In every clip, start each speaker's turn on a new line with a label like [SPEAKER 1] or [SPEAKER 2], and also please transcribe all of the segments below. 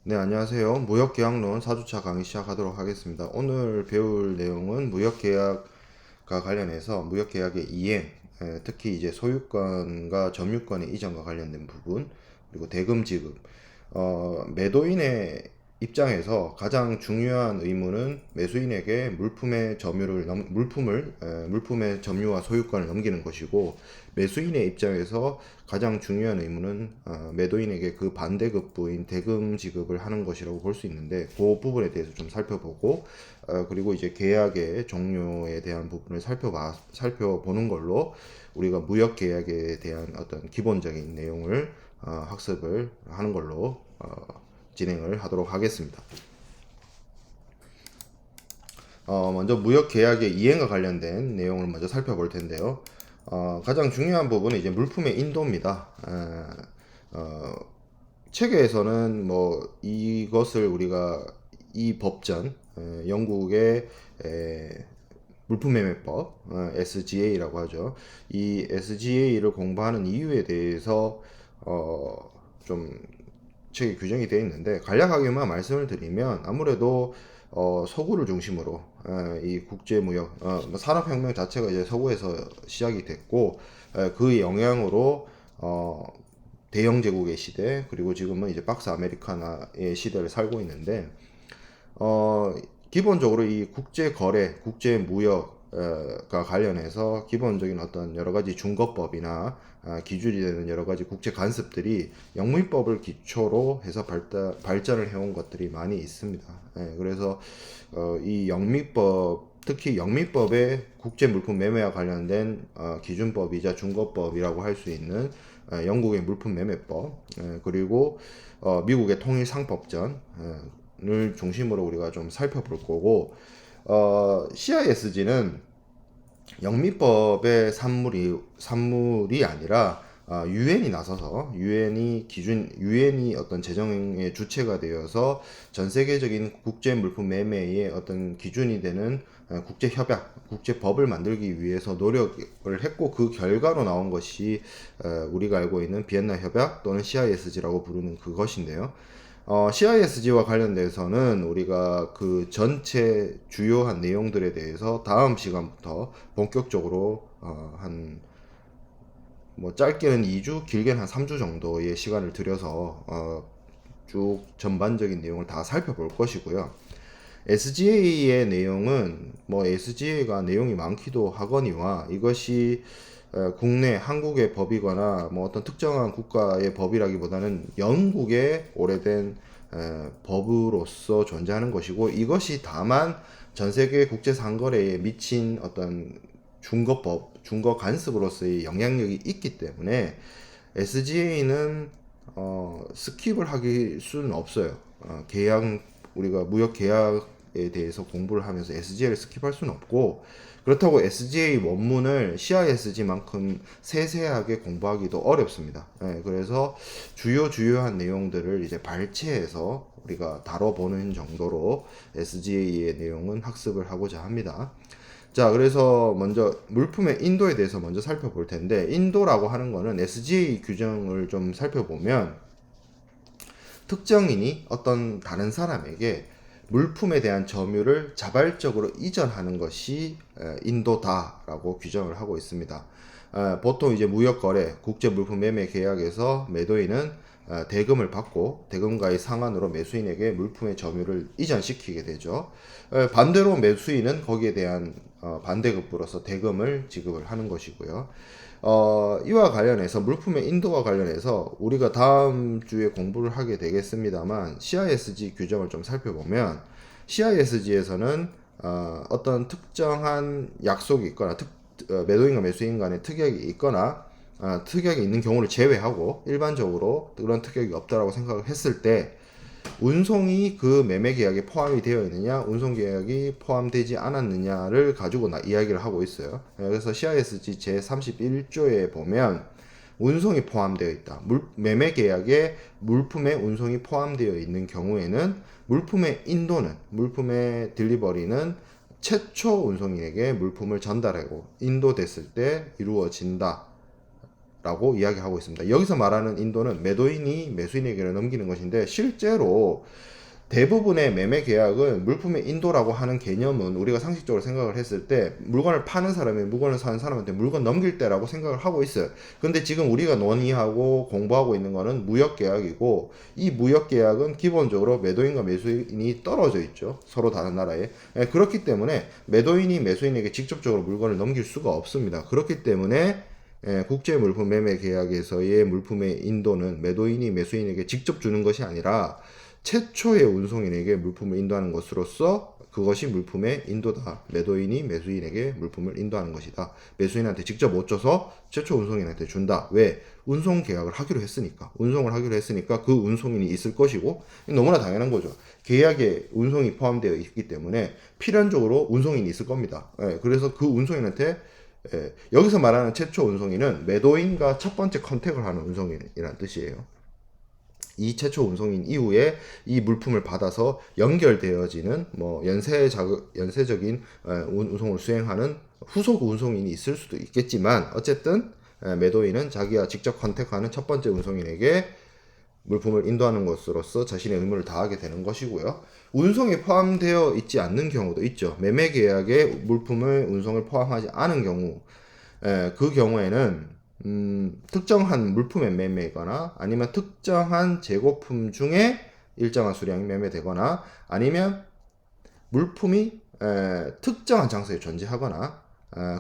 [SPEAKER 1] 네, 안녕하세요. 무역계약론 4주차 강의 시작하도록 하겠습니다. 오늘 배울 내용은 무역계약과 관련해서 무역계약의 이행, 특히 이제 소유권과 점유권의 이전과 관련된 부분, 그리고 대금 지급, 매도인의 입장에서 가장 중요한 의무는 매수인에게 물품의 점유와 소유권을 넘기는 것이고, 매수인의 입장에서 가장 중요한 의무는 매도인에게 그 반대급부인 대금 지급을 하는 것이라고 볼 수 있는데, 그 부분에 대해서 좀 살펴보고, 그리고 이제 계약의 종료에 대한 부분을 살펴보는 걸로 우리가 무역 계약에 대한 어떤 기본적인 내용을 학습을 하는 걸로 진행을 하도록 하겠습니다. 먼저 무역 계약의 이행과 관련된 내용을 먼저 살펴볼 텐데요. 가장 중요한 부분은 이제 물품의 인도입니다. 체계에서는 뭐 이것을 우리가 이 법전, 영국의 물품매매법, SGA라고 하죠. 이 SGA를 공부하는 이유에 대해서 좀 책이 규정이 되어 있는데, 간략하게만 말씀을 드리면 아무래도 서구를 중심으로 이 국제무역, 뭐 산업혁명 자체가 이제 서구에서 시작이 됐고, 그 영향으로 대영 제국의 시대, 그리고 지금은 이제 박스 아메리카나의 시대를 살고 있는데, 어, 기본적으로 이 국제 거래, 국제 무역과 관련해서 기본적인 어떤 여러 가지 중거법이나 기준이 되는 여러 가지 국제 관습들이 영미법을 기초로 해서 발전을 해온 것들이 많이 있습니다. 그래서 이 영미법, 특히 영미법의 국제 물품 매매와 관련된 기준법이자 중거법이라고 할 수 있는 영국의 물품 매매법, 그리고 미국의 통일상법전, 을 중심으로 우리가 좀 살펴볼 거고, CISG는 영미법의 산물이 아니라 유엔이 나서서 유엔이 어떤 재정의 주체가 되어서 전 세계적인 국제 물품 매매의 어떤 기준이 되는 국제 협약, 국제 법을 만들기 위해서 노력을 했고, 그 결과로 나온 것이 우리가 알고 있는 비엔나 협약 또는 CISG라고 부르는 그것인데요. CISG와 관련돼서는 우리가 그 전체 주요한 내용들에 대해서 다음 시간부터 본격적으로 한 뭐 짧게는 2주, 길게는 한 3주 정도의 시간을 들여서 쭉 전반적인 내용을 다 살펴볼 것이고요. SGA의 내용은 뭐 SGA가 내용이 많기도 하거니와, 이것이 국내 한국의 법이거나 뭐 어떤 특정한 국가의 법이라기보다는 영국의 오래된 법으로서 존재하는 것이고, 이것이 다만 전 세계 국제 상거래에 미친 어떤 중거 간섭으로서의 영향력이 있기 때문에 SGA는 스킵을 하기 수는 없어요. 우리가 무역 계약에 대해서 공부를 하면서 SGA를 스킵할 수는 없고, 그렇다고 SGA 원문을 CISG만큼 세세하게 공부하기도 어렵습니다. 그래서 주요한 내용들을 이제 발췌해서 우리가 다뤄보는 정도로 SGA의 내용은 학습을 하고자 합니다. 자, 그래서 먼저 물품의 인도에 대해서 먼저 살펴볼 텐데, 인도라고 하는 거는 SGA 규정을 좀 살펴보면 특정인이 어떤 다른 사람에게 물품에 대한 점유를 자발적으로 이전하는 것이 인도다라고 규정을 하고 있습니다. 보통 이제 무역거래, 국제물품 매매 계약에서 매도인은 대금을 받고 대금과의 상환으로 매수인에게 물품의 점유를 이전시키게 되죠. 반대로 매수인은 거기에 대한 반대급부로서 대금을 지급을 하는 것이고요. 이와 관련해서 물품의 인도와 관련해서 우리가 다음 주에 공부를 하게 되겠습니다만, CISG 규정을 좀 살펴보면 CISG에서는 어떤 특정한 약속이 있거나 매도인과 매수인 간의 특약이 있거나 특약이 있는 경우를 제외하고 일반적으로 그런 특약이 없다라고 생각을 했을 때, 운송이 그 매매 계약에 포함이 되어 있느냐, 운송 계약이 포함되지 않았느냐를 가지고 이야기를 하고 있어요. 그래서 CISG 제31조에 보면 운송이 포함되어 있다. 매매 계약에 물품의 운송이 포함되어 있는 경우에는 물품의 딜리버리는 최초 운송인에게 물품을 전달하고 인도됐을 때 이루어진다 라고 이야기하고 있습니다. 여기서 말하는 인도는 매도인이 매수인에게 넘기는 것인데, 실제로 대부분의 매매 계약은 물품의 인도라고 하는 개념은 우리가 상식적으로 생각을 했을 때 물건을 파는 사람이 물건을 사는 사람한테 물건 넘길 때라고 생각을 하고 있어요. 근데 지금 우리가 논의하고 공부하고 있는 거는 무역 계약이고, 이 무역 계약은 기본적으로 매도인과 매수인이 떨어져 있죠. 서로 다른 나라에. 그렇기 때문에 매도인이 매수인에게 직접적으로 물건을 넘길 수가 없습니다. 그렇기 때문에 국제 물품 매매 계약에서의 물품의 인도는 매도인이 매수인에게 직접 주는 것이 아니라 최초의 운송인에게 물품을 인도하는 것으로서 그것이 물품의 인도다. 매도인이 매수인에게 물품을 인도하는 것이다. 매수인한테 직접 못 줘서 최초 운송인한테 준다. 왜? 운송 계약을 하기로 했으니까. 운송을 하기로 했으니까 그 운송인이 있을 것이고, 너무나 당연한 거죠. 계약에 운송이 포함되어 있기 때문에 필연적으로 운송인이 있을 겁니다. 그래서 그 운송인한테, 여기서 말하는 최초 운송인은 매도인과 첫 번째 컨택을 하는 운송인이라는 뜻이에요. 이 최초 운송인 이후에 이 물품을 받아서 연결되어지는 뭐 연쇄적인 운송을 수행하는 후속 운송인이 있을 수도 있겠지만, 어쨌든 매도인은 자기가 직접 컨택하는 첫 번째 운송인에게 물품을 인도하는 것으로서 자신의 의무를 다하게 되는 것이고요. 운송이 포함되어 있지 않는 경우도 있죠. 매매 계약에 물품을 운송을 포함하지 않은 경우, 그 경우에는 특정한 물품의 매매거나 아니면 특정한 재고품 중에 일정한 수량이 매매되거나, 아니면 물품이 특정한 장소에 존재하거나,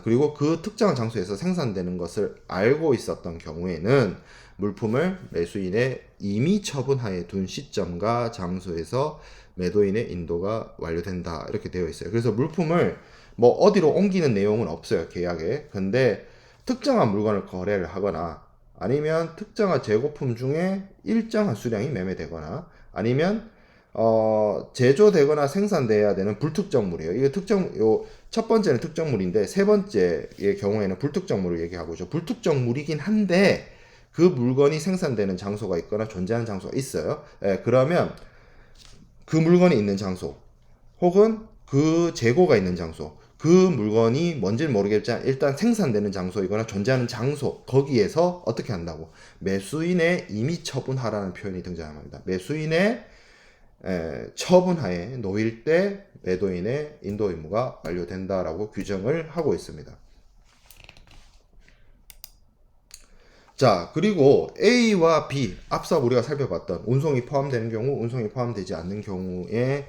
[SPEAKER 1] 그리고 그 특정한 장소에서 생산되는 것을 알고 있었던 경우에는 물품을 매수인의 임의 처분하에 둔 시점과 장소에서 매도인의 인도가 완료된다, 이렇게 되어 있어요. 그래서 물품을 뭐 어디로 옮기는 내용은 없어요, 계약에. 근데 특정한 물건을 거래를 하거나, 아니면 특정한 재고품 중에 일정한 수량이 매매되거나, 아니면 제조되거나 생산돼야 되는 불특정물이에요. 이거 첫 번째는 특정물인데, 세 번째의 경우에는 불특정물을 얘기하고 있죠. 불특정물이긴 한데 그 물건이 생산되는 장소가 있거나 존재하는 장소가 있어요. 그러면 그 물건이 있는 장소, 혹은 그 재고가 있는 장소, 그 물건이 뭔지는 모르겠지만 일단 생산되는 장소이거나 존재하는 장소, 거기에서 어떻게 한다고? 매수인의 임의 처분하라는 표현이 등장합니다. 매수인의 처분하에 놓일 때 매도인의 인도 의무가 완료된다라고 규정을 하고 있습니다. 자, 그리고 A와 B, 앞서 우리가 살펴봤던 운송이 포함되는 경우, 운송이 포함되지 않는 경우에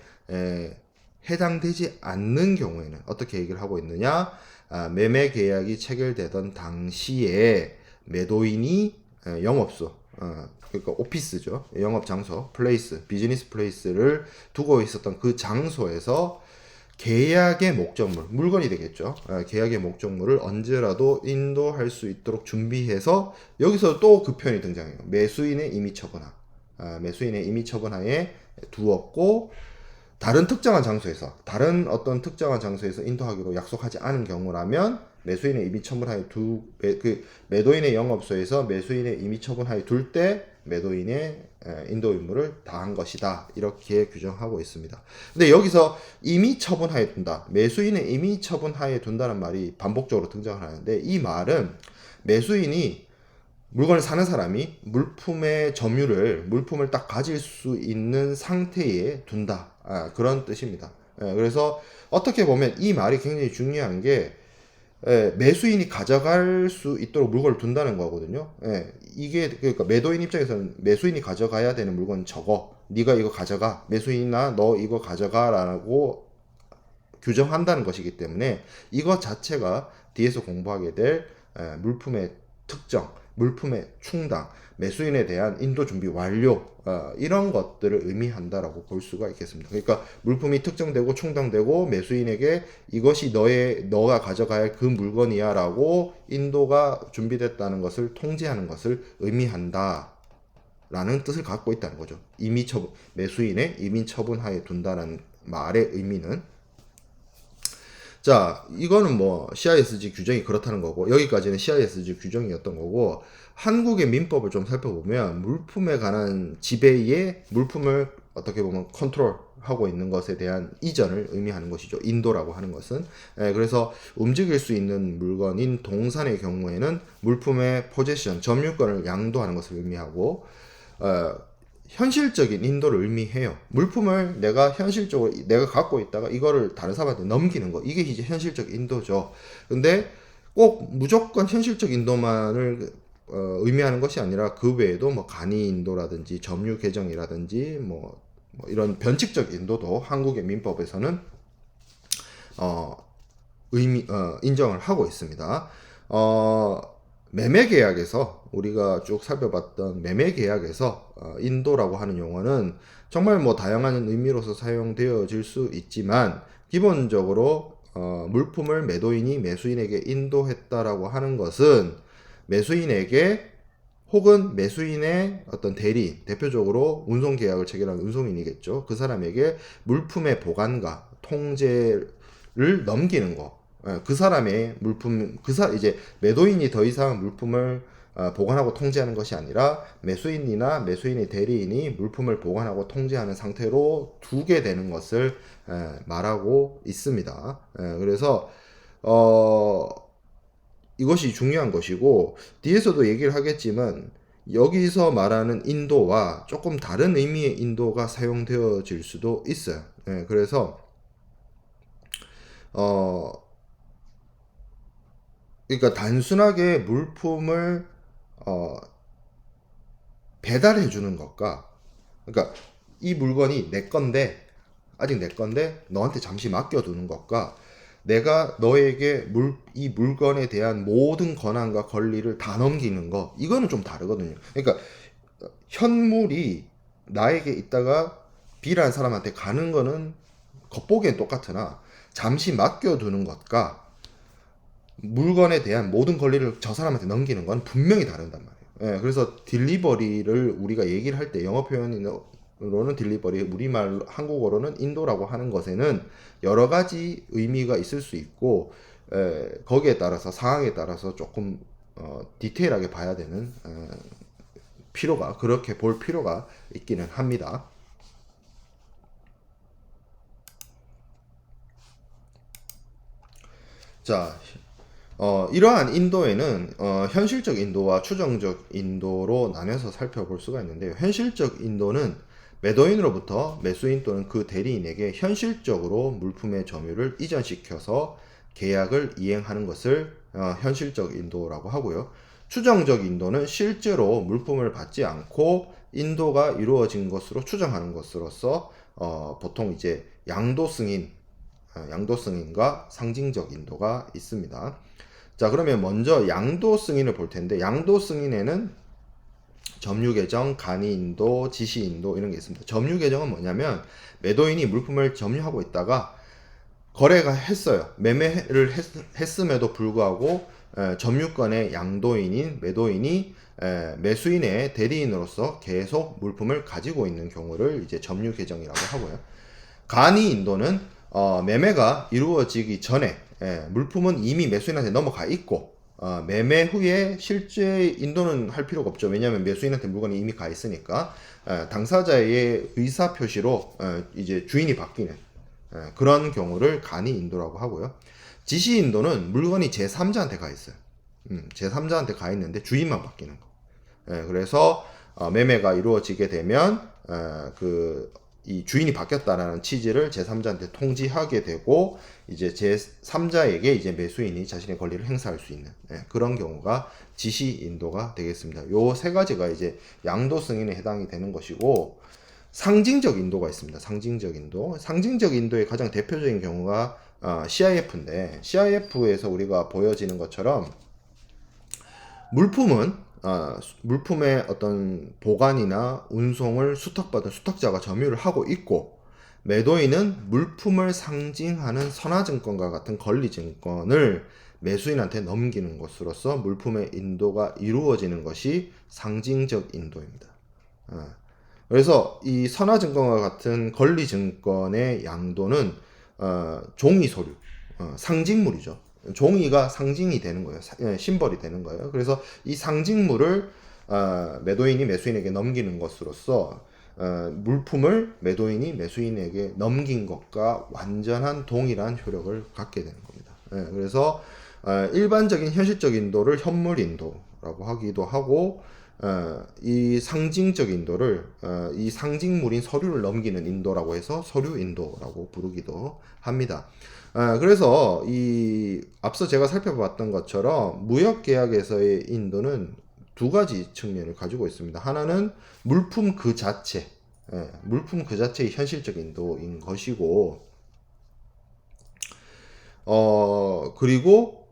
[SPEAKER 1] 해당되지 않는 경우에는 어떻게 얘기를 하고 있느냐? 매매 계약이 체결되던 당시에 매도인이 영업소, 그러니까 오피스죠, 영업 장소, 플레이스, 비즈니스 플레이스를 두고 있었던 그 장소에서 계약의 목적물, 물건이 되겠죠. 계약의 목적물을 언제라도 인도할 수 있도록 준비해서, 여기서 또 그 표현이 등장해요. 매수인의 임의 처분하. 매수인의 임의 처분하에 두었고, 다른 어떤 특정한 장소에서 인도하기로 약속하지 않은 경우라면 매수인의 임의 처분하에 매도인의 영업소에서 매수인의 임의 처분하에 둘 때 매도인의 인도 의무를 다한 것이다, 이렇게 규정하고 있습니다. 근데 여기서 임의 처분하에 둔다, 매수인의 임의 처분하에 둔다는 말이 반복적으로 등장을 하는데, 이 말은 매수인이, 물건을 사는 사람이 물품의 점유를, 물품을 딱 가질 수 있는 상태에 둔다, 그런 뜻입니다. 그래서 어떻게 보면 이 말이 굉장히 중요한 게, 매수인이 가져갈 수 있도록 물건을 둔다는 거거든요. 이게 그러니까 매도인 입장에서는 매수인이 가져가야 되는 물건 저거, 네가 이거 가져가, 매수인아 너 이거 가져가라고 규정한다는 것이기 때문에, 이것 자체가 뒤에서 공부하게 될 물품의 특정, 물품의 충당, 매수인에 대한 인도 준비 완료, 이런 것들을 의미한다라고 볼 수가 있겠습니다. 그러니까 물품이 특정되고 충당되고 매수인에게 이것이 너가 가져가야 할 그 물건이야 라고 인도가 준비됐다는 것을 통지하는 것을 의미한다 라는 뜻을 갖고 있다는 거죠. 매수인의 임의 처분하에 둔다는 말의 의미는. 자, 이거는 뭐 CISG 규정이 그렇다는 거고, 여기까지는 CISG 규정이었던 거고, 한국의 민법을 좀 살펴보면 물품에 관한 지배에 물품을 어떻게 보면 컨트롤 하고 있는 것에 대한 이전을 의미하는 것이죠. 인도라고 하는 것은. 그래서 움직일 수 있는 물건인 동산의 경우에는 물품의 포제션, 점유권을 양도하는 것을 의미하고, 현실적인 인도를 의미해요. 물품을 내가 현실적으로 내가 갖고 있다가 이거를 다른 사람한테 넘기는 거, 이게 이제 현실적 인도죠. 근데 꼭 무조건 현실적 인도만을 의미하는 것이 아니라 그 외에도 뭐 간이 인도라든지 점유 개정이라든지 뭐 이런 변칙적 인도도 한국의 민법에서는 인정을 하고 있습니다. 매매 계약에서 우리가 쭉 살펴봤던 매매 계약에서 인도라고 하는 용어는 정말 뭐 다양한 의미로서 사용되어질 수 있지만, 기본적으로 물품을 매도인이 매수인에게 인도했다라고 하는 것은 매수인에게 혹은 매수인의 어떤 대리인, 대표적으로 운송 계약을 체결한 운송인이겠죠. 그 사람에게 물품의 보관과 통제를 넘기는 거. 그 사람의 물품, 이제 매도인이 더 이상 물품을 보관하고 통제하는 것이 아니라 매수인이나 매수인의 대리인이 물품을 보관하고 통제하는 상태로 두게 되는 것을 말하고 있습니다. 그래서 이것이 중요한 것이고, 뒤에서도 얘기를 하겠지만 여기서 말하는 인도와 조금 다른 의미의 인도가 사용되어질 수도 있어요. 그래서 그러니까 단순하게 물품을 배달해 주는 것과, 그러니까 이 물건이 내 건데, 아직 내 건데 너한테 잠시 맡겨두는 것과, 내가 너에게 이 물건에 대한 모든 권한과 권리를 다 넘기는 거, 이거는 좀 다르거든요. 그러니까 현물이 나에게 있다가 B라는 사람한테 가는 거는 겉보기엔 똑같으나, 잠시 맡겨두는 것과 물건에 대한 모든 권리를 저 사람한테 넘기는 건 분명히 다르단 말이에요. 그래서 딜리버리를 우리가 얘기를 할 때, 영어 표현으로는 딜리버리, 우리말 한국어로는 인도라고 하는 것에는 여러 가지 의미가 있을 수 있고, 거기에 따라서 상황에 따라서 조금 디테일하게 봐야 되는 그렇게 볼 필요가 있기는 합니다. 자, 이러한 인도에는 현실적 인도와 추정적 인도로 나눠서 살펴볼 수가 있는데요. 현실적 인도는 매도인으로부터 매수인 또는 그 대리인에게 현실적으로 물품의 점유를 이전시켜서 계약을 이행하는 것을 현실적 인도라고 하고요. 추정적 인도는 실제로 물품을 받지 않고 인도가 이루어진 것으로 추정하는 것으로서 보통 이제 양도 승인과 상징적 인도가 있습니다. 자, 그러면 먼저 양도 승인을 볼 텐데, 양도 승인에는 점유 개정, 간이 인도, 지시 인도 이런 게 있습니다. 점유 개정은 뭐냐면, 매도인이 물품을 점유하고 있다가 거래가 했어요. 매매를 했음에도 불구하고 점유권의 양도인인 매도인이 매수인의 대리인으로서 계속 물품을 가지고 있는 경우를 이제 점유 개정이라고 하고요. 간이 인도는 매매가 이루어지기 전에 물품은 이미 매수인한테 넘어가 있고, 매매 후에 실제 인도는 할 필요가 없죠. 왜냐하면 매수인한테 물건이 이미 가 있으니까. 당사자의 의사 표시로 이제 주인이 바뀌는 그런 경우를 간이 인도라고 하고요. 지시 인도는 물건이 제3자한테 가 있어요. 제3자한테 가 있는데 주인만 바뀌는 거. 그래서 매매가 이루어지게 되면 이 주인이 바뀌었다라는 취지를 제3자한테 통지하게 되고, 이제 제3자에게 이제 매수인이 자신의 권리를 행사할 수 있는 그런 경우가 지시 인도가 되겠습니다. 요 세 가지가 이제 양도 승인에 해당이 되는 것이고, 상징적 인도가 있습니다. 상징적 인도의 가장 대표적인 경우가 CIF인데, CIF에서 우리가 보여지는 것처럼 물품의 어떤 보관이나 운송을 수탁받은 수탁자가 점유를 하고 있고, 매도인은 물품을 상징하는 선화증권과 같은 권리증권을 매수인한테 넘기는 것으로서 물품의 인도가 이루어지는 것이 상징적 인도입니다. 그래서 이 선화증권과 같은 권리증권의 양도는 종이 서류, 상징물이죠. 종이가 상징이 되는 거예요. 심벌이 되는 거예요. 그래서 이 상징물을 매도인이 매수인에게 넘기는 것으로서 물품을 매도인이 매수인에게 넘긴 것과 완전한 동일한 효력을 갖게 되는 겁니다. 그래서 일반적인 현실적 인도를 현물 인도라고 하기도 하고, 이 상징적 인도를 이 상징물인 서류를 넘기는 인도라고 해서 서류 인도라고 부르기도 합니다. 그래서 이 앞서 제가 살펴봤던 것처럼 무역 계약에서의 인도는 두 가지 측면을 가지고 있습니다. 하나는 물품 그 자체, 물품 그 자체의 현실적 인도인 것이고, 그리고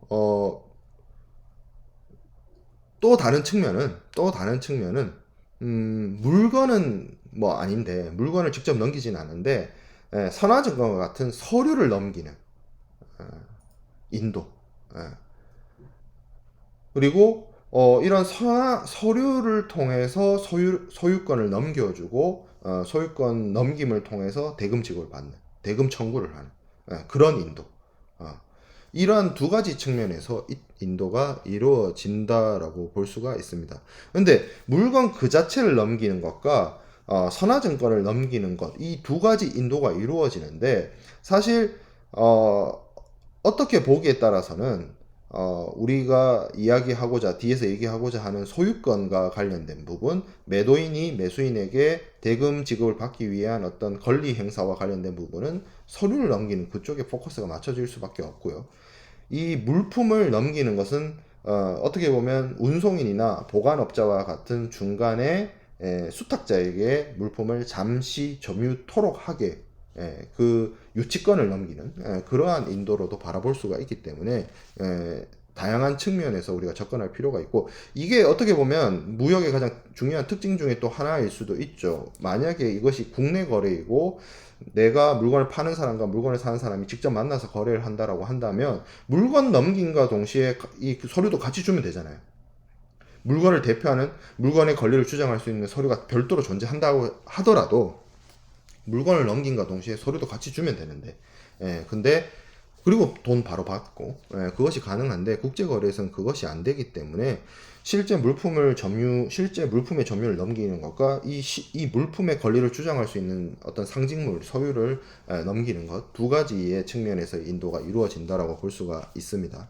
[SPEAKER 1] 또 다른 측면은 물건은 뭐 아닌데, 물건을 직접 넘기진 않은데 선화증권과 같은 서류를 넘기는 인도. 그리고 이런 서류를 통해서 소유권을 넘겨주고, 소유권 넘김을 통해서 대금 지급을 받는, 대금 청구를 하는 그런 인도. 이러한 두 가지 측면에서 인도가 이루어진다라고 볼 수가 있습니다. 근데 물건 그 자체를 넘기는 것과 선화증권을 넘기는 것, 이 두 가지 인도가 이루어지는데, 사실 어떻게 보기에 따라서는 우리가 뒤에서 얘기하고자 하는 소유권과 관련된 부분, 매도인이 매수인에게 대금 지급을 받기 위한 어떤 권리 행사와 관련된 부분은 서류를 넘기는 그쪽에 포커스가 맞춰질 수밖에 없고요. 이 물품을 넘기는 것은 어떻게 보면 운송인이나 보관업자와 같은 중간에 수탁자에게 물품을 잠시 점유토록 하게 그 유치권을 넘기는 그러한 인도로도 바라볼 수가 있기 때문에 다양한 측면에서 우리가 접근할 필요가 있고, 이게 어떻게 보면 무역의 가장 중요한 특징 중에 또 하나일 수도 있죠. 만약에 이것이 국내 거래이고 내가 물건을 파는 사람과 물건을 사는 사람이 직접 만나서 거래를 한다라고 한다면 물건 넘김과 동시에 이 서류도 같이 주면 되잖아요. 물건을 대표하는, 물건의 권리를 주장할 수 있는 서류가 별도로 존재한다고 하더라도 물건을 넘김과 동시에 서류도 같이 주면 되는데, 근데 그리고 돈 바로 받고, 그것이 가능한데 국제거래에서는 그것이 안 되기 때문에 실제 물품의 점유를 넘기는 것과 이 물품의 권리를 주장할 수 있는 어떤 상징물, 서류를 넘기는 것, 두 가지의 측면에서 인도가 이루어진다라고 볼 수가 있습니다.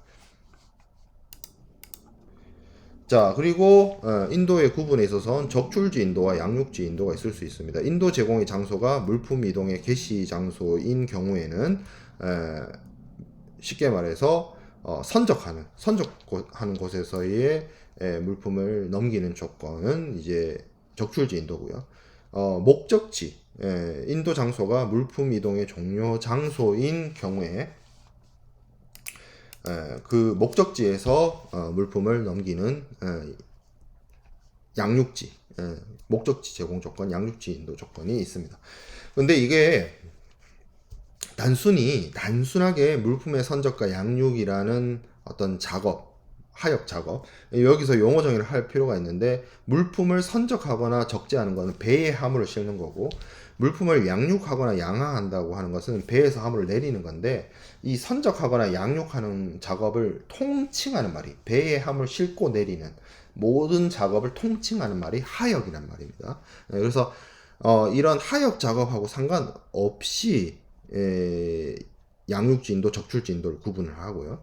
[SPEAKER 1] 자, 그리고 인도의 구분에 있어서는 적출지 인도와 양육지 인도가 있을 수 있습니다. 인도 제공의 장소가 물품 이동의 개시 장소인 경우에는 쉽게 말해서 선적하는 곳에서의 물품을 넘기는 조건은 이제 적출지 인도고요. 목적지, 인도 장소가 물품 이동의 종료 장소인 경우에 그 목적지에서 물품을 넘기는 양육지, 목적지 제공 조건, 양육지 인도 조건이 있습니다. 근데 이게 단순하게 물품의 선적과 양육이라는 어떤 하역 작업, 여기서 용어 정의를 할 필요가 있는데, 물품을 선적하거나 적재하는 것은 배에 화물을 싣는 거고, 물품을 양육하거나 양하한다고 하는 것은 배에서 화물을 내리는 건데, 이 선적하거나 양육하는 작업을 통칭하는 말이, 배에 화물을 싣고 내리는 모든 작업을 통칭하는 말이 하역이란 말입니다. 그래서 이런 하역 작업하고 상관없이 양육지 인도, 적출지 인도를 구분을 하고요.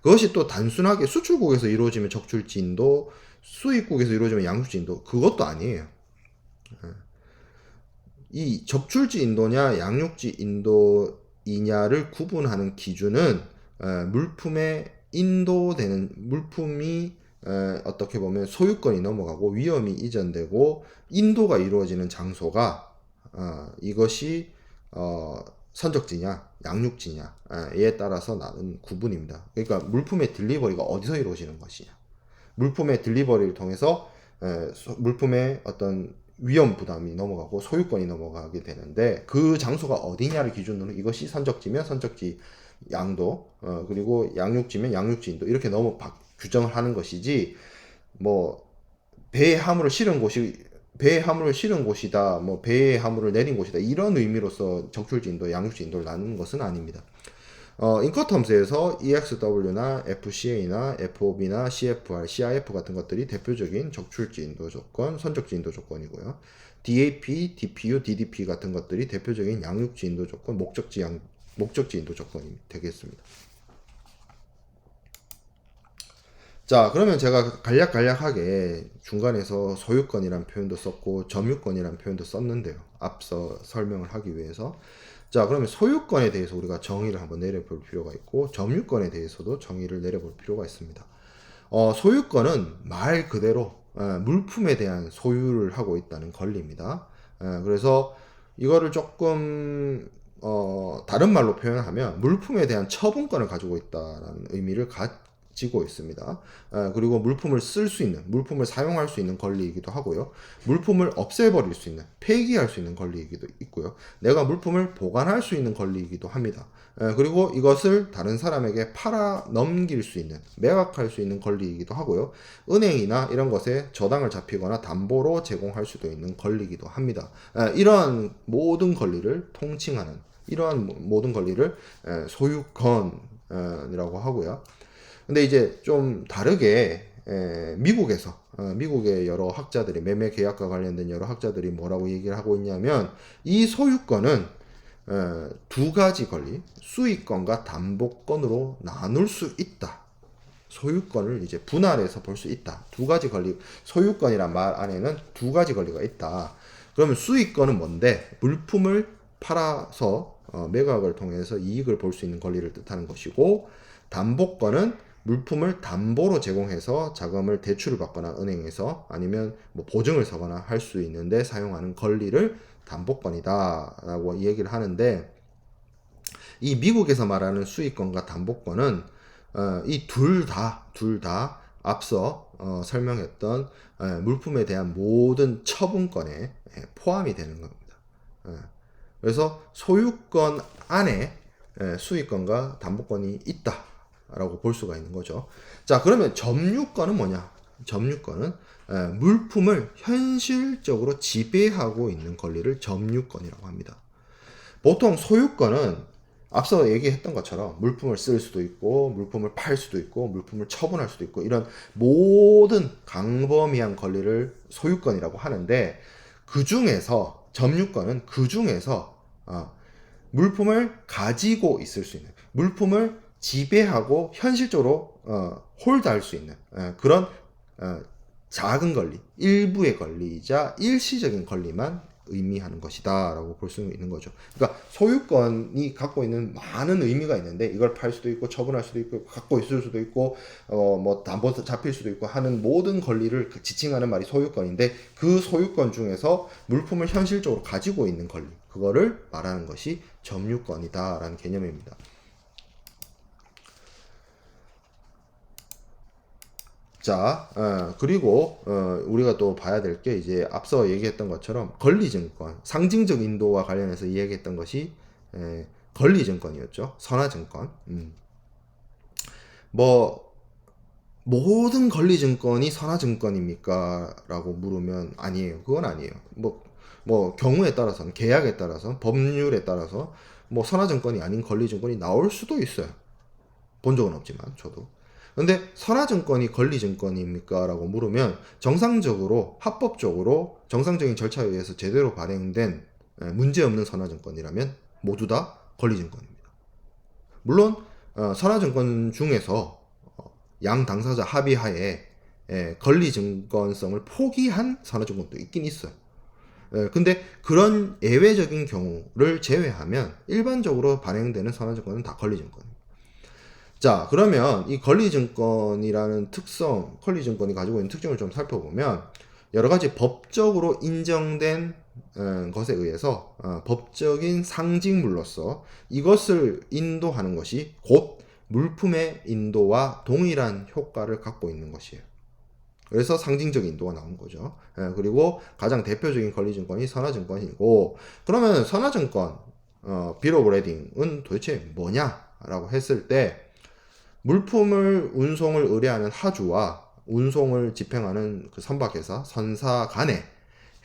[SPEAKER 1] 그것이 또 단순하게 수출국에서 이루어지면 적출지 인도, 수입국에서 이루어지면 양육지 인도, 그것도 아니에요. 이 적출지 인도냐 양육지 인도이냐를 구분하는 기준은 물품이 어떻게 보면 소유권이 넘어가고 위험이 이전되고 인도가 이루어지는 장소가 이것이 선적지냐 양육지냐에 따라서 나는 구분입니다. 그러니까 물품의 딜리버리가 어디서 이루어지는 것이냐, 물품의 딜리버리를 통해서 물품의 어떤 위험 부담이 넘어가고 소유권이 넘어가게 되는데, 그 장소가 어디냐를 기준으로 이것이 선적지면 선적지 양도, 그리고 양육지면 양육지 인도, 이렇게 규정을 하는 것이지, 뭐 배에 화물을 실은 곳이다, 뭐 배에 화물을 내린 곳이다, 이런 의미로서 적출지 인도, 양육지 인도를 나누는 것은 아닙니다. 인커텀스에서 EXW나 FCA나 FOB나 CFR, CIF 같은 것들이 대표적인 적출지 인도 조건, 선적지 인도 조건이고요. DAP, DPU, DDP 같은 것들이 대표적인 양육지 인도 조건, 목적지 인도 조건이 되겠습니다. 자, 그러면 제가 간략하게 중간에서 소유권이란 표현도 썼고 점유권이란 표현도 썼는데요. 앞서 설명을 하기 위해서. 자, 그러면 소유권에 대해서 우리가 정의를 한번 내려볼 필요가 있고 점유권에 대해서도 정의를 내려볼 필요가 있습니다. 소유권은 말 그대로 물품에 대한 소유를 하고 있다는 권리입니다. 그래서 이거를 조금 다른 말로 표현하면 물품에 대한 처분권을 가지고 있다는 의미를 가지고 있습니다. 그리고 물품을 쓸 수 있는, 물품을 사용할 수 있는 권리이기도 하고요. 물품을 없애버릴 수 있는, 폐기할 수 있는 권리이기도 있고요. 내가 물품을 보관할 수 있는 권리이기도 합니다. 그리고 이것을 다른 사람에게 팔아 넘길 수 있는, 매각할 수 있는 권리이기도 하고요. 은행이나 이런 것에 저당을 잡히거나 담보로 제공할 수도 있는 권리이기도 합니다. 이러한 모든 권리를 통칭하는, 이러한 모든 권리를 소유권이라고 하고요. 근데 이제 좀 다르게 미국에서 미국의 여러 학자들이, 매매 계약과 관련된 여러 학자들이 뭐라고 얘기를 하고 있냐면, 이 소유권은 두 가지 권리, 수익권과 담보권으로 나눌 수 있다. 소유권을 이제 분할해서 볼 수 있다. 두 가지 권리, 소유권이란 말 안에는 두 가지 권리가 있다. 그러면 수익권은 뭔데? 물품을 팔아서 매각을 통해서 이익을 볼 수 있는 권리를 뜻하는 것이고, 담보권은 물품을 담보로 제공해서 자금을 대출을 받거나 은행에서 아니면 뭐 보증을 서거나 할 수 있는데 사용하는 권리를 담보권이다 라고 얘기를 하는데, 이 미국에서 말하는 수익권과 담보권은 이 둘 다 앞서 설명했던 물품에 대한 모든 처분권에 포함이 되는 겁니다. 그래서 소유권 안에 수익권과 담보권이 있다 라고 볼 수가 있는 거죠. 자, 그러면 점유권은 뭐냐? 점유권은 물품을 현실적으로 지배하고 있는 권리를 점유권이라고 합니다. 보통 소유권은 앞서 얘기했던 것처럼 물품을 쓸 수도 있고, 물품을 팔 수도 있고, 물품을 처분할 수도 있고, 이런 모든 광범위한 권리를 소유권이라고 하는데, 그 중에서 점유권은 그 중에서 물품을 가지고 있을 수 있는, 물품을 지배하고 현실적으로 홀드할 수 있는 그런 작은 권리, 일부의 권리이자 일시적인 권리만 의미하는 것이다 라고 볼 수 있는 거죠. 그러니까 소유권이 갖고 있는 많은 의미가 있는데, 이걸 팔 수도 있고 처분할 수도 있고 갖고 있을 수도 있고 뭐 담보 잡힐 수도 있고 하는 모든 권리를 지칭하는 말이 소유권인데, 그 소유권 중에서 물품을 현실적으로 가지고 있는 권리, 그거를 말하는 것이 점유권이다 라는 개념입니다. 자, 그리고 우리가 또 봐야 될 게, 이제 앞서 얘기했던 것처럼 권리증권, 상징적 인도와 관련해서 얘기했던 것이 권리증권이었죠. 선화증권. 뭐 모든 권리증권이 선화증권입니까? 라고 물으면 아니에요. 그건 아니에요. 뭐 경우에 따라서는, 계약에 따라서, 법률에 따라서 뭐 선화증권이 아닌 권리증권이 나올 수도 있어요. 본 적은 없지만 저도. 근데 선화증권이 권리증권입니까? 라고 물으면, 정상적으로 합법적으로 정상적인 절차에 의해서 제대로 발행된 문제없는 선화증권이라면 모두 다 권리증권입니다. 물론 선화증권 중에서 양 당사자 합의하에 권리증권성을 포기한 선화증권도 있긴 있어요. 근데 그런 예외적인 경우를 제외하면 일반적으로 발행되는 선화증권은 다 권리증권입니다. 자, 그러면 이 권리증권이라는 특성, 권리증권이 가지고 있는 특징을 좀 살펴보면, 여러 가지 법적으로 인정된 것에 의해서 법적인 상징물로서 이것을 인도하는 것이 곧 물품의 인도와 동일한 효과를 갖고 있는 것이에요. 그래서 상징적 인도가 나온 거죠. 그리고 가장 대표적인 권리증권이 선화증권이고, 그러면 선화증권, 비ll 오브 레딩은 도대체 뭐냐라고 했을 때, 물품을 운송을 의뢰하는 하주와 운송을 집행하는 그 선박회사, 선사 간에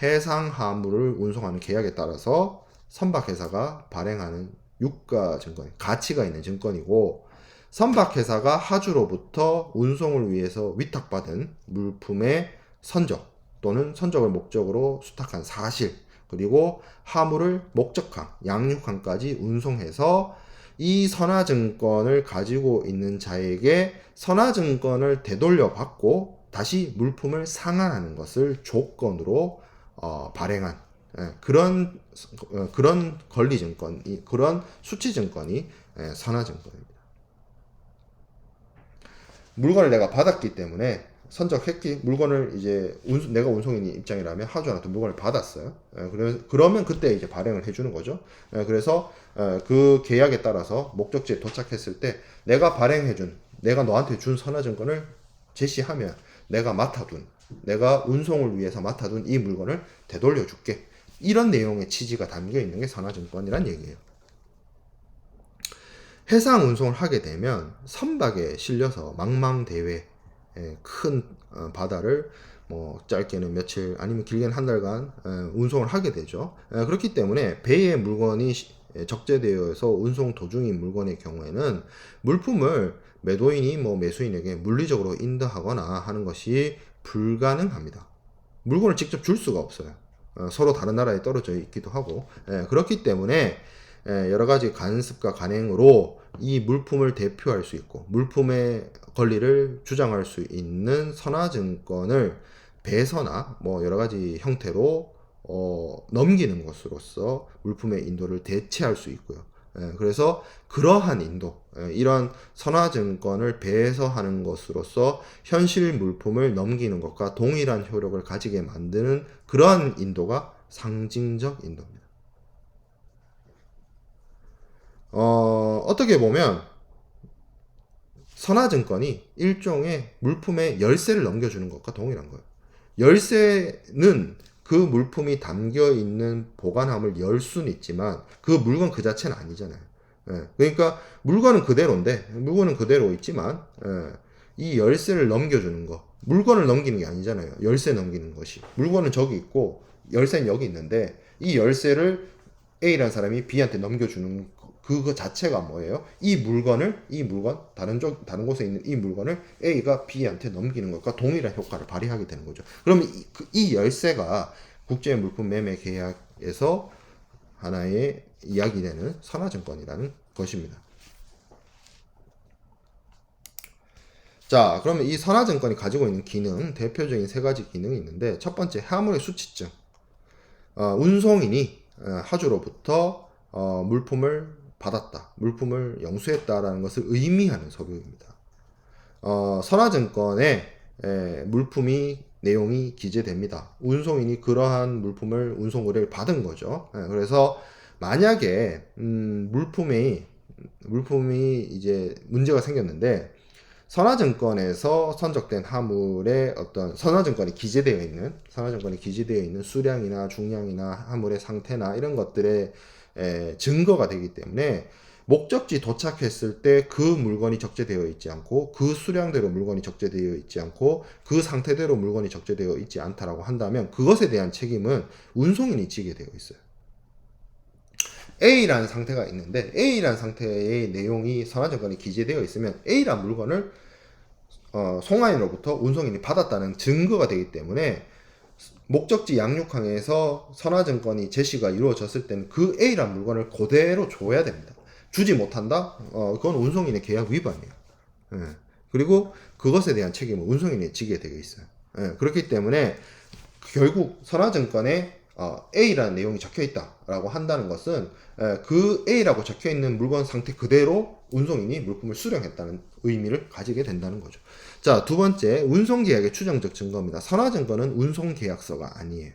[SPEAKER 1] 해상 화물을 운송하는 계약에 따라서 선박회사가 발행하는 유가증권, 가치가 있는 증권이고, 선박회사가 하주로부터 운송을 위해서 위탁받은 물품의 선적, 또는 선적을 목적으로 수탁한 사실, 그리고 화물을 목적항, 양육항까지 운송해서 이 선화증권을 가지고 있는 자에게 선화증권을 되돌려 받고 다시 물품을 상환하는 것을 조건으로 발행한 그런 권리증권이, 그런 수취증권이 선화증권입니다. 물건을 내가 받았기 때문에 선적했기, 물건을 이제 내가 운송인 입장이라면 하주한테 물건을 받았어요. 그러면 그때 이제 발행을 해주는 거죠. 그래서 그 계약에 따라서 목적지에 도착했을 때 내가 발행해준, 내가 너한테 준 선화증권을 제시하면 내가 운송을 위해서 맡아둔 이 물건을 되돌려 줄게. 이런 내용의 취지가 담겨 있는 게 선화증권이란 얘기예요. 해상 운송을 하게 되면 선박에 실려서 망망대해 큰 바다를 뭐 짧게는 며칠 아니면 길게는 한 달간 운송을 하게 되죠. 그렇기 때문에 배에 물건이 적재되어서 운송 도중인 물건의 경우에는 물품을 매도인이 뭐 매수인에게 물리적으로 인도하거나 하는 것이 불가능합니다. 물건을 직접 줄 수가 없어요. 서로 다른 나라에 떨어져 있기도 하고, 그렇기 때문에 여러 가지 간섭과 간행으로 이 물품을 대표할 수 있고 물품의 권리를 주장할 수 있는 선화증권을 배서나 뭐 여러 가지 형태로 넘기는 것으로서 물품의 인도를 대체할 수 있고요. 그래서 그러한 인도, 이런 선화증권을 배서하는 것으로서 현실 물품을 넘기는 것과 동일한 효력을 가지게 만드는 그러한 인도가 상징적 인도입니다. 어떻게 보면 선화증권이 일종의 물품의 열쇠를 넘겨주는 것과 동일한 거예요. 열쇠는 그 물품이 담겨 있는 보관함을 열 수는 있지만 그 물건 그 자체는 아니잖아요. 그러니까 물건은 그대로 있지만 이 열쇠를 넘겨주는 거, 물건을 넘기는 게 아니잖아요. 열쇠 넘기는 것이. 물건은 저기 있고 열쇠는 여기 있는데 이 열쇠를 A라는 사람이 B한테 넘겨주는 그거 자체가 뭐예요? 이 물건, 다른 곳에 있는 이 물건을 A가 B한테 넘기는 것과 동일한 효과를 발휘하게 되는 거죠. 그러면 이 열쇠가 국제물품 매매 계약에서 하나의 이야기되는 선화증권이라는 것입니다. 자, 그러면 이 선화증권이 가지고 있는 기능, 대표적인 세 가지 기능이 있는데, 첫 번째, 화물의 수취증. 운송인이 하주로부터 물품을 받았다, 물품을 영수했다라는 것을 의미하는 서류입니다. 선화증권에 물품이 내용이 기재됩니다. 운송인이 그러한 물품을 운송 의뢰를 받은 거죠. 그래서 만약에 물품이 이제 문제가 생겼는데 선화증권에서 선적된 화물에 어떤 선화증권이 기재되어 있는 수량이나 중량이나 화물의 상태나 이런 것들의 증거가 되기 때문에 목적지 도착했을 때 그 물건이 적재되어 있지 않고 그 수량대로 물건이 적재되어 있지 않고 그 상태대로 물건이 적재되어 있지 않다라고 한다면 그것에 대한 책임은 운송인이 지게 되어 있어요. A라는 상태가 있는데 A라는 상태의 내용이 선화증권에 기재되어 있으면 A라는 물건을 송화인으로부터 운송인이 받았다는 증거가 되기 때문에 목적지 양육항에서 선화증권이 제시가 이루어졌을 때는 그 A라는 물건을 그대로 줘야 됩니다. 주지 못한다? 그건 운송인의 계약 위반이에요. 그리고 그것에 대한 책임은 운송인이 지게 되어 있어요. 그렇기 때문에 결국 선화증권에 A라는 내용이 적혀 있다라고 한다는 것은 그 A라고 적혀 있는 물건 상태 그대로 운송인이 물품을 수령했다는 의미를 가지게 된다는 거죠. 자, 두 번째, 운송계약의 추정적 증거입니다. 선화증권은 운송계약서가 아니에요.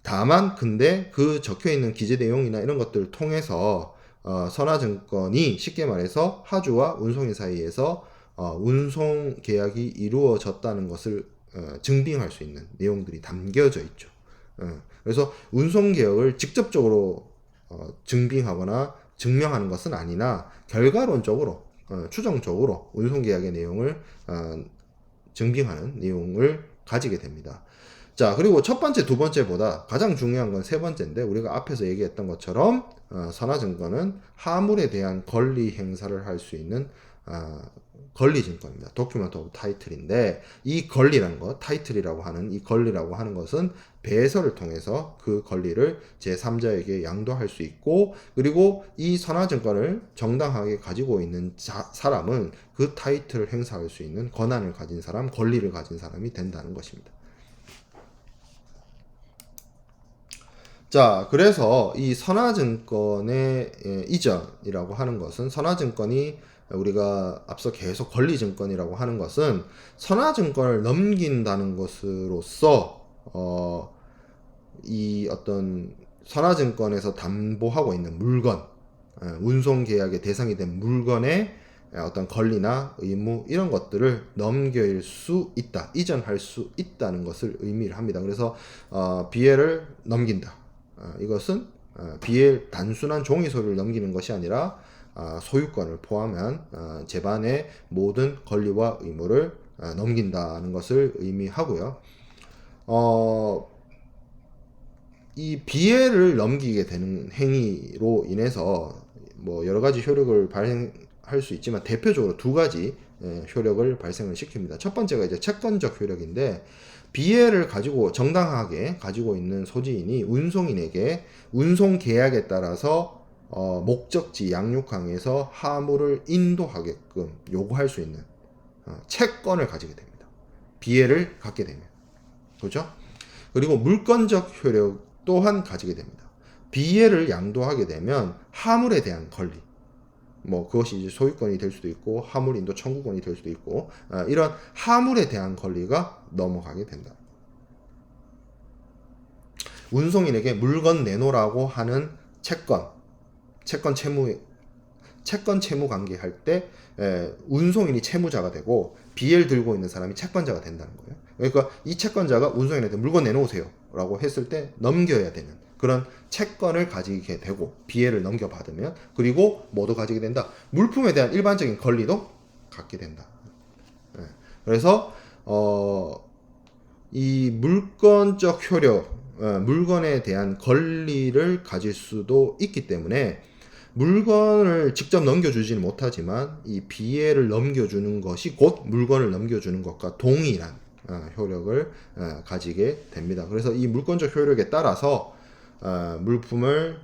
[SPEAKER 1] 다만 근데 그 적혀있는 기재 내용이나 이런 것들을 통해서 선화증권이 쉽게 말해서 하주와 운송인 사이에서 운송계약이 이루어졌다는 것을 증빙할 수 있는 내용들이 담겨져 있죠. 그래서 운송계약을 직접적으로 증빙하거나 증명하는 것은 아니나 결과론적으로 추정적으로 운송계약의 내용을 증빙하는 내용을 가지게 됩니다. 자, 그리고 첫 번째, 두 번째보다 가장 중요한 건 세 번째인데, 우리가 앞에서 얘기했던 것처럼 선화증권은 화물에 대한 권리 행사를 할 수 있는 권리 증권입니다. 도큐먼트 오브 타이틀인데 이 권리라는 것, 타이틀이라고 하는 이 권리라고 하는 것은 배서를 통해서 그 권리를 제3자에게 양도할 수 있고, 그리고 이 선화증권을 정당하게 가지고 있는 사람은 그 타이틀을 행사할 수 있는 권한을 가진 사람, 권리를 가진 사람이 된다는 것입니다. 자, 그래서 이 선화증권의 이전이라고 하는 것은, 선화증권이 우리가 앞서 계속 권리증권이라고 하는 것은 선화증권을 넘긴다는 것으로서 이 어떤 선화증권에서 담보하고 있는 물건, 운송계약의 대상이 된 물건의 어떤 권리나 의무 이런 것들을 넘길 수 있다, 이전할 수 있다는 것을 의미를 합니다. 그래서 BL을 넘긴다. 이것은 BL 단순한 종이 서류를 넘기는 것이 아니라 소유권을 포함한 재반의 모든 권리와 의무를 넘긴다는 것을 의미하고요. 이 BL을 넘기게 되는 행위로 인해서 뭐 여러 가지 효력을 발생할 수 있지만 대표적으로 두 가지 효력을 발생을 시킵니다. 첫 번째가 이제 채권적 효력인데, BL을 가지고 정당하게 가지고 있는 소지인이 운송인에게 운송 계약에 따라서 목적지 양육항에서 하물을 인도하게끔 요구할 수 있는 채권을 가지게 됩니다. BL을 갖게 되면. 그렇죠? 그리고 물권적 효력 또한 가지게 됩니다. BL을 양도하게 되면 하물에 대한 권리, 뭐 그것이 이제 소유권이 될 수도 있고 하물 인도 청구권이 될 수도 있고, 이런 하물에 대한 권리가 넘어가게 된다. 운송인에게 물건 내놓으라고 하는 채권 채무 관계할 때 운송인이 채무자가 되고 BL 들고 있는 사람이 채권자가 된다는 거예요. 그러니까 이 채권자가 운송인한테 물건 내놓으세요 라고 했을 때 넘겨야 되는 그런 채권을 가지게 되고, BL을 넘겨받으면, 그리고 뭐도 가지게 된다, 물품에 대한 일반적인 권리도 갖게 된다. 그래서 이 물권적 효력, 물건에 대한 권리를 가질 수도 있기 때문에 물건을 직접 넘겨주지는 못하지만 이 BL을 넘겨주는 것이 곧 물건을 넘겨주는 것과 동일한 효력을 가지게 됩니다. 그래서 이 물권적 효력에 따라서 물품을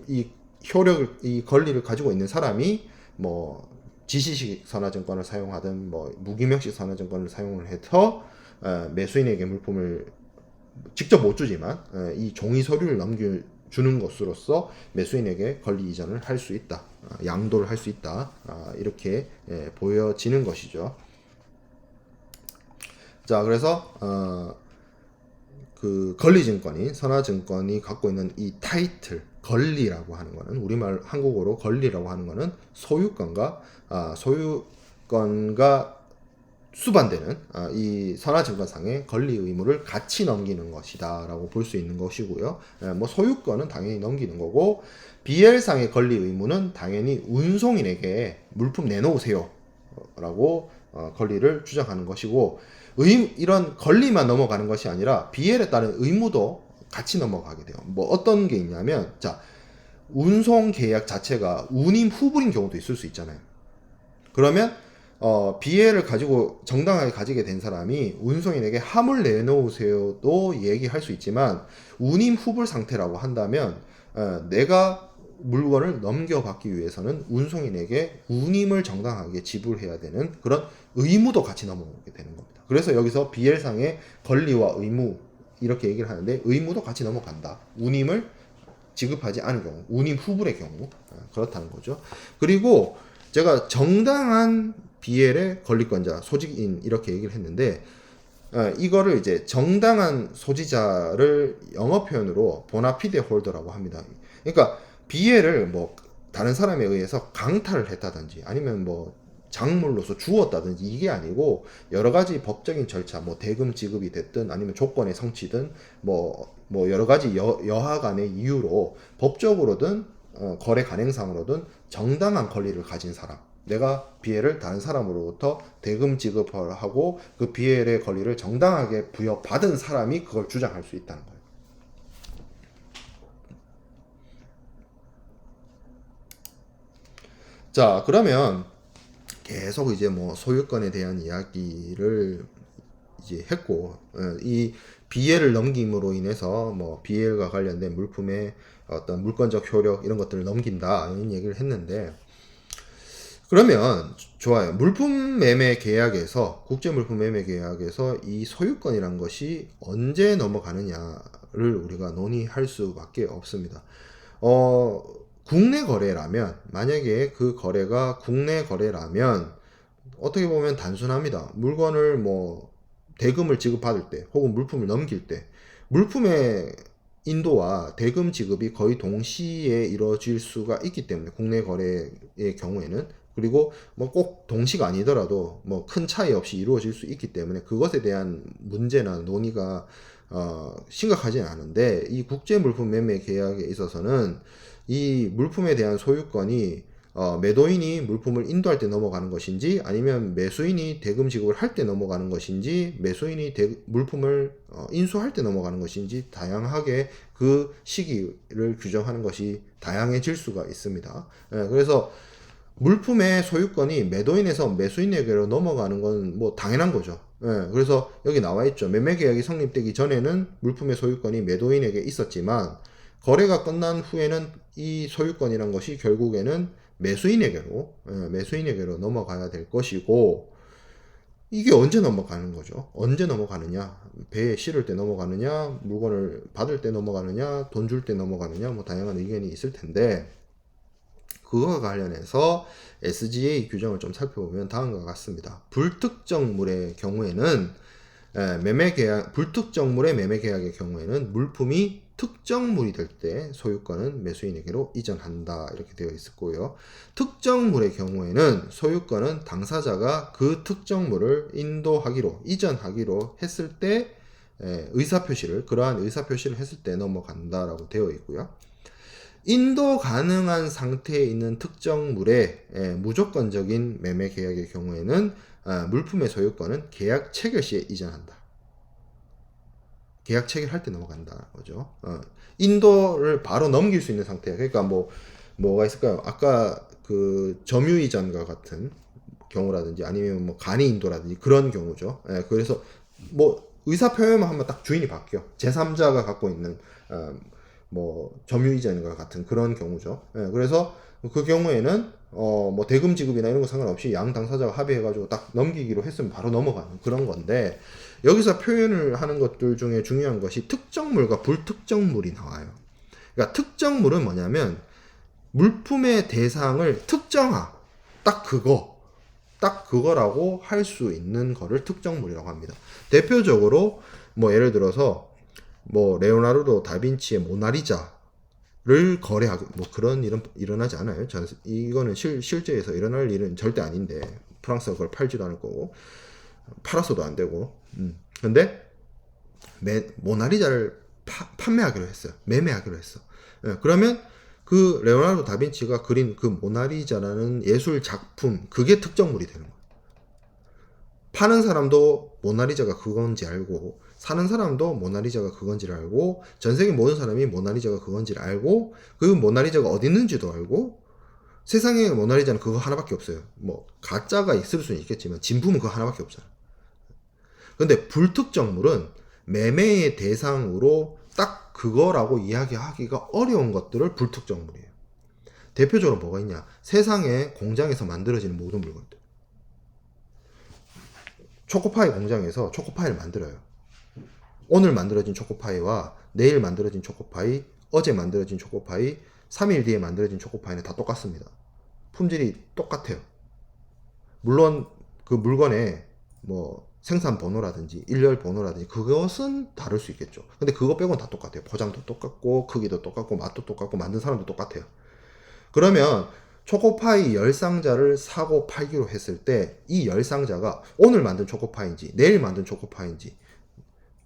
[SPEAKER 1] 이 권리를 가지고 있는 사람이 뭐 지시식 선화증권을 사용하든 뭐 무기명식 선화증권을 사용을 해서 매수인에게 물품을 직접 못 주지만 이 종이 서류를 넘겨주는 것으로서 매수인에게 권리 이전을 할 수 있다, 양도를 할 수 있다, 이렇게 보여지는 것이죠. 자, 그래서 그 권리증권인 선화증권이 갖고 있는 이 타이틀, 권리라고 하는 거는, 우리말 한국어로 권리라고 하는 거는 소유권과 수반되는 이 선화증권상의 권리 의무를 같이 넘기는 것이다 라고 볼 수 있는 것이고요. 뭐 소유권은 당연히 넘기는 거고, BL상의 권리 의무는 당연히 운송인에게 물품 내놓으세요 라고 권리를 주장하는 것이고, 이런 권리만 넘어가는 것이 아니라 BL에 따른 의무도 같이 넘어가게 돼요. 뭐 어떤 게 있냐면, 자, 운송 계약 자체가 운임 후불인 경우도 있을 수 있잖아요. 그러면 BL을 가지고 정당하게 가지게 된 사람이 운송인에게 하물 내놓으세요도 얘기할 수 있지만, 운임 후불 상태라고 한다면 내가 물건을 넘겨받기 위해서는 운송인에게 운임을 정당하게 지불해야 되는 그런 의무도 같이 넘어오게 되는 겁니다. 그래서 여기서 BL상의 권리와 의무 이렇게 얘기를 하는데, 의무도 같이 넘어간다. 운임을 지급하지 않은 경우, 운임 후불의 경우 그렇다는 거죠. 그리고 제가 정당한 BL의 권리권자, 소지인 이렇게 얘기를 했는데, 이거를 이제 정당한 소지자를 영어 표현으로 보나피데 홀더라고 합니다. 그러니까 BL을 뭐 다른 사람에 의해서 강탈을 했다든지 아니면 뭐 작물로서 주었다든지 이게 아니고, 여러 가지 법적인 절차, 뭐 대금 지급이 됐든 아니면 조건의 성취든 뭐 여러 가지 여하 간의 이유로 법적으로든 거래 간행상으로든 정당한 권리를 가진 사람, 내가 BL을 다른 사람으로부터 대금 지급을 하고 그 BL의 권리를 정당하게 부여받은 사람이 그걸 주장할 수 있다는 거예요. 자, 그러면 계속 이제 뭐 소유권에 대한 이야기를 이제 했고, 이 BL을 넘김으로 인해서 뭐 BL과 관련된 물품의 어떤 물권적 효력 이런 것들을 넘긴다 이런 얘기를 했는데, 그러면 좋아요. 물품 매매 계약에서, 국제 물품 매매 계약에서 이 소유권이란 것이 언제 넘어가느냐를 우리가 논의할 수밖에 없습니다. 국내 거래라면, 만약에 그 거래가 국내 거래라면 어떻게 보면 단순합니다. 물건을 뭐 대금을 지급받을 때 혹은 물품을 넘길 때 물품의 인도와 대금 지급이 거의 동시에 이루어질 수가 있기 때문에, 국내 거래의 경우에는, 그리고 뭐 꼭 동시가 아니더라도 뭐 큰 차이 없이 이루어질 수 있기 때문에 그것에 대한 문제나 논의가 심각하지 않은데, 이 국제 물품 매매 계약에 있어서는 이 물품에 대한 소유권이 매도인이 물품을 인도할 때 넘어가는 것인지, 아니면 매수인이 대금 지급을 할 때 넘어가는 것인지, 매수인이 물품을 인수할 때 넘어가는 것인지, 다양하게 그 시기를 규정하는 것이 다양해질 수가 있습니다. 그래서 물품의 소유권이 매도인에서 매수인에게로 넘어가는 건 뭐 당연한 거죠. 그래서 여기 나와 있죠. 매매 계약이 성립되기 전에는 물품의 소유권이 매도인에게 있었지만, 거래가 끝난 후에는 이 소유권이란 것이 결국에는 매수인에게로 넘어가야 될 것이고, 이게 언제 넘어가는 거죠? 언제 넘어가느냐? 배에 실을 때 넘어가느냐? 물건을 받을 때 넘어가느냐? 돈 줄 때 넘어가느냐? 뭐 다양한 의견이 있을 텐데, 그거와 관련해서 SGA 규정을 좀 살펴보면 다음과 같습니다. 불특정물의 경우에는 불특정물의 매매 계약의 경우에는 물품이 특정물이 될 때 소유권은 매수인에게로 이전한다 이렇게 되어 있었고요. 특정물의 경우에는 소유권은 당사자가 그 특정물을 이전하기로 했을 때 그러한 의사표시를 했을 때 넘어간다라고 되어 있고요. 인도 가능한 상태에 있는 특정물의 무조건적인 매매 계약의 경우에는 물품의 소유권은 계약 체결 시에 이전한다. 계약 체결할 때 넘어간다는 거죠. 인도를 바로 넘길 수 있는 상태. 그러니까 뭐가 있을까요? 아까 그 점유 이전과 같은 경우라든지, 아니면 뭐 간이 인도라든지 그런 경우죠. 그래서 뭐 의사 표현만 하면 딱 주인이 바뀌어. 제3자가 갖고 있는 뭐 점유 이전과 같은 그런 경우죠. 그래서 그 경우에는 뭐 대금 지급이나 이런 거 상관없이 양 당사자가 합의해가지고 딱 넘기기로 했으면 바로 넘어가는 그런 건데, 여기서 표현을 하는 것들 중에 중요한 것이 특정물과 불특정물이 나와요. 그러니까 특정물은 뭐냐면 물품의 대상을 딱 그거라고 할 수 있는 거를 특정물이라고 합니다. 대표적으로 뭐 예를 들어서 뭐 레오나르도 다빈치의 모나리자를 거래하고, 뭐 그런 일은 일어나지 않아요. 이거는 실제에서 일어날 일은 절대 아닌데, 프랑스가 그걸 팔지도 않을 거고 팔아서도 안 되고. 근데 모나리자를 판매하기로 했어요. 매매하기로 했어. 그러면 그 레오나르도 다빈치가 그린 그 모나리자라는 예술 작품, 그게 특정물이 되는 거예요. 파는 사람도 모나리자가 그건지 알고, 사는 사람도 모나리자가 그건지를 알고, 전 세계 모든 사람이 모나리자가 그건지를 알고, 그 모나리자가 어디 있는지도 알고, 세상에 모나리자는 그거 하나밖에 없어요. 뭐 가짜가 있을 수는 있겠지만 진품은 그거 하나밖에 없잖아요. 근데 불특정물은 매매의 대상으로 딱 그거라고 이야기하기가 어려운 것들을 불특정물이에요. 대표적으로 뭐가 있냐? 세상에 공장에서 만들어지는 모든 물건들. 초코파이 공장에서 초코파이를 만들어요. 오늘 만들어진 초코파이와 내일 만들어진 초코파이, 어제 만들어진 초코파이, 3일 뒤에 만들어진 초코파이는 다 똑같습니다. 품질이 똑같아요. 물론 그 물건에 뭐 생산 번호라든지 일렬 번호라든지 그것은 다를 수 있겠죠. 근데 그거 빼고는 다 똑같아요. 포장도 똑같고 크기도 똑같고 맛도 똑같고 만든 사람도 똑같아요. 그러면 초코파이 10상자를 사고 팔기로 했을 때 이 10상자가 오늘 만든 초코파이인지 내일 만든 초코파이인지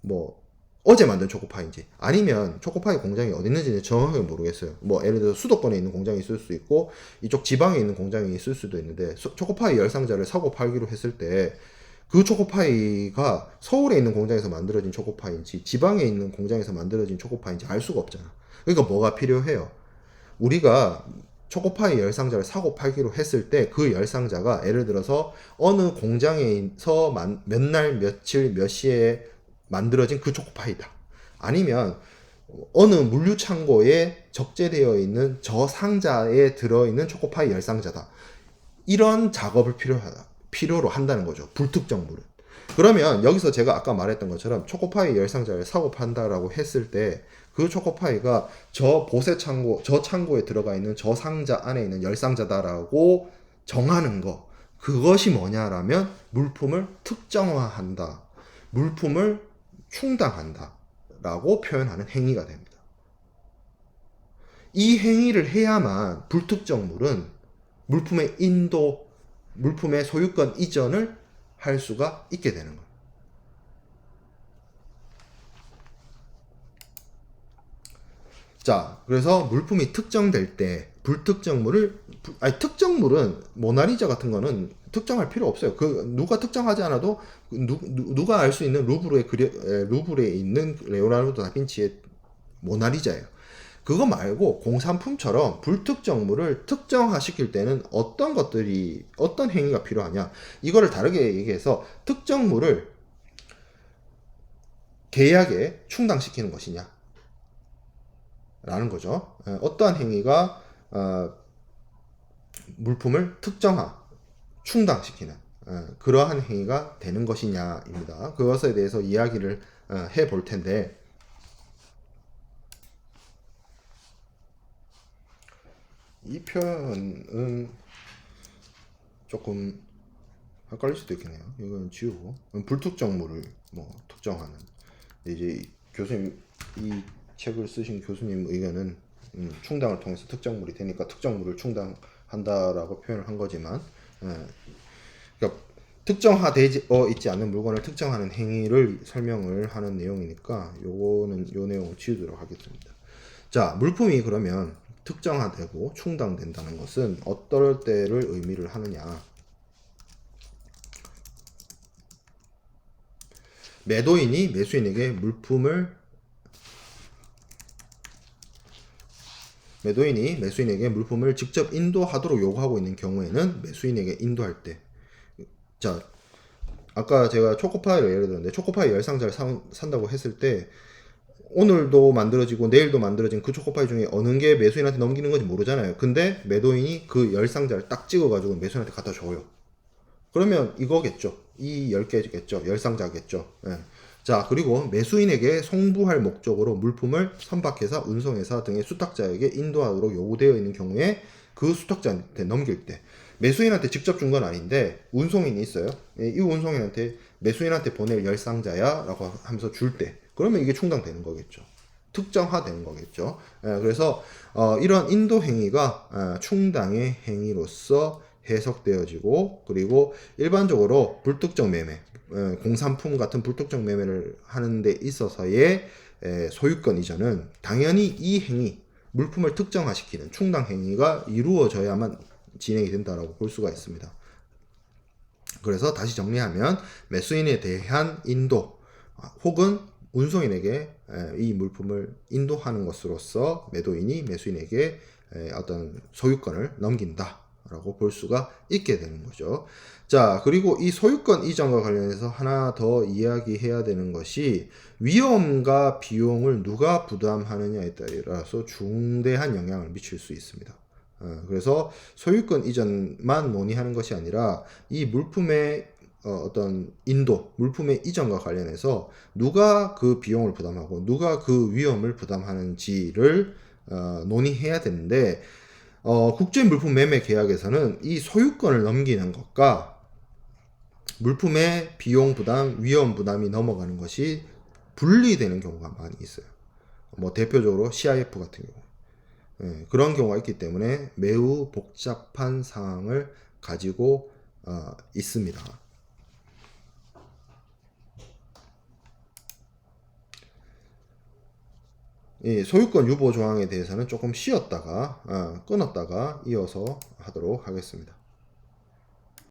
[SPEAKER 1] 뭐 어제 만든 초코파이인지, 아니면 초코파이 공장이 어디 있는지는 정확하게 모르겠어요. 뭐 예를 들어서 수도권에 있는 공장이 있을 수 있고 이쪽 지방에 있는 공장이 있을 수도 있는데, 초코파이 10상자를 사고 팔기로 했을 때 그 초코파이가 서울에 있는 공장에서 만들어진 초코파이인지 지방에 있는 공장에서 만들어진 초코파이인지 알 수가 없잖아. 그러니까 뭐가 필요해요? 우리가 초코파이 열상자를 사고 팔기로 했을 때 그 열상자가 예를 들어서 어느 공장에서 몇 날 며칠 몇 시에 만들어진 그 초코파이다. 아니면 어느 물류창고에 적재되어 있는 저 상자에 들어있는 초코파이 열상자다. 이런 작업을 필요로 한다는 거죠. 불특정물은. 그러면 여기서 제가 아까 말했던 것처럼 초코파이 열상자를 사고 판다라고 했을 때 그 초코파이가 저 보세 창고, 저 창고에 들어가 있는 저 상자 안에 있는 열상자다라고 정하는 거. 그것이 뭐냐라면 물품을 특정화한다. 물품을 충당한다. 라고 표현하는 행위가 됩니다. 이 행위를 해야만 불특정물은 물품의 인도, 물품의 소유권 이전을 할 수가 있게 되는 거예요. 자, 그래서 물품이 특정될 때 특정물은 모나리자 같은 거는 특정할 필요 없어요. 누가 특정하지 않아도 누가 알 수 있는 루브르에 있는 레오나르도 다빈치의 모나리자예요. 그거 말고 공산품처럼 불특정물을 특정화시킬 때는 어떤 행위가 필요하냐. 이거를 다르게 얘기해서 특정물을 계약에 충당시키는 것이냐. 라는 거죠. 어떠한 행위가 물품을 충당시키는 그러한 행위가 되는 것이냐입니다. 그것에 대해서 이야기를 해 볼 텐데, 이 표현은 조금 헷갈릴 수도 있겠네요. 이건 지우고 불특정물을 특정하는. 이제 교수님 이 책을 쓰신 교수님 의견은 충당을 통해서 특정물이 되니까 특정물을 충당한다라고 표현을 한 거지만, 그러니까 특정화되지 있지 않는 물건을 특정하는 행위를 설명을 하는 내용이니까 요 내용을 지우도록 하겠습니다. 자, 물품이 그러면 특정화되고 충당된다는 것은 어떨 때를 의미를 하느냐. 매도인이 매수인에게 물품을 직접 인도하도록 요구하고 있는 경우에는 매수인에게 인도할 때. 자, 아까 제가 초코파이를 예를 들었는데 초코파이 열상자를 산다고 했을 때 오늘도 만들어지고 내일도 만들어진 그 초코파이 중에 어느 게 매수인한테 넘기는 건지 모르잖아요. 근데 매도인이 그 열상자를 딱 찍어가지고 매수인한테 갖다 줘요. 그러면 이거겠죠. 이 10개겠죠. 열상자겠죠. 예. 자, 그리고 매수인에게 송부할 목적으로 물품을 선박회사, 운송회사 등의 수탁자에게 인도하도록 요구되어 있는 경우에 그 수탁자한테 넘길 때, 매수인한테 직접 준 건 아닌데 운송인이 있어요. 이 운송인한테 매수인한테 보낼 열상자야 라고 하면서 줄 때, 그러면 이게 충당되는 거겠죠. 특정화되는 거겠죠. 그래서 이런 인도 행위가 충당의 행위로서 해석되어지고, 그리고 일반적으로 불특정 매매, 공산품 같은 불특정 매매를 하는 데 있어서의 소유권 이전은 당연히 이 행위, 물품을 특정화시키는 충당 행위가 이루어져야만 진행이 된다라고 볼 수가 있습니다. 그래서 다시 정리하면 매수인에 대한 인도 혹은 운송인에게 이 물품을 인도하는 것으로서 매도인이 매수인에게 어떤 소유권을 넘긴다 라고 볼 수가 있게 되는 거죠. 자, 그리고 이 소유권 이전과 관련해서 하나 더 이야기해야 되는 것이 위험과 비용을 누가 부담하느냐에 따라서 중대한 영향을 미칠 수 있습니다. 그래서 소유권 이전만 논의하는 것이 아니라 이 물품의 어떤 물품의 이전과 관련해서 누가 그 비용을 부담하고 누가 그 위험을 부담하는지를 논의해야 되는데, 국제 물품 매매 계약에서는 이 소유권을 넘기는 것과 물품의 비용 부담, 위험 부담이 넘어가는 것이 분리되는 경우가 많이 있어요. 대표적으로 CIF 같은 경우. 그런 경우가 있기 때문에 매우 복잡한 상황을 가지고 있습니다. 이 소유권 유보 조항에 대해서는 조금 쉬었다가 끊었다가 이어서 하도록 하겠습니다.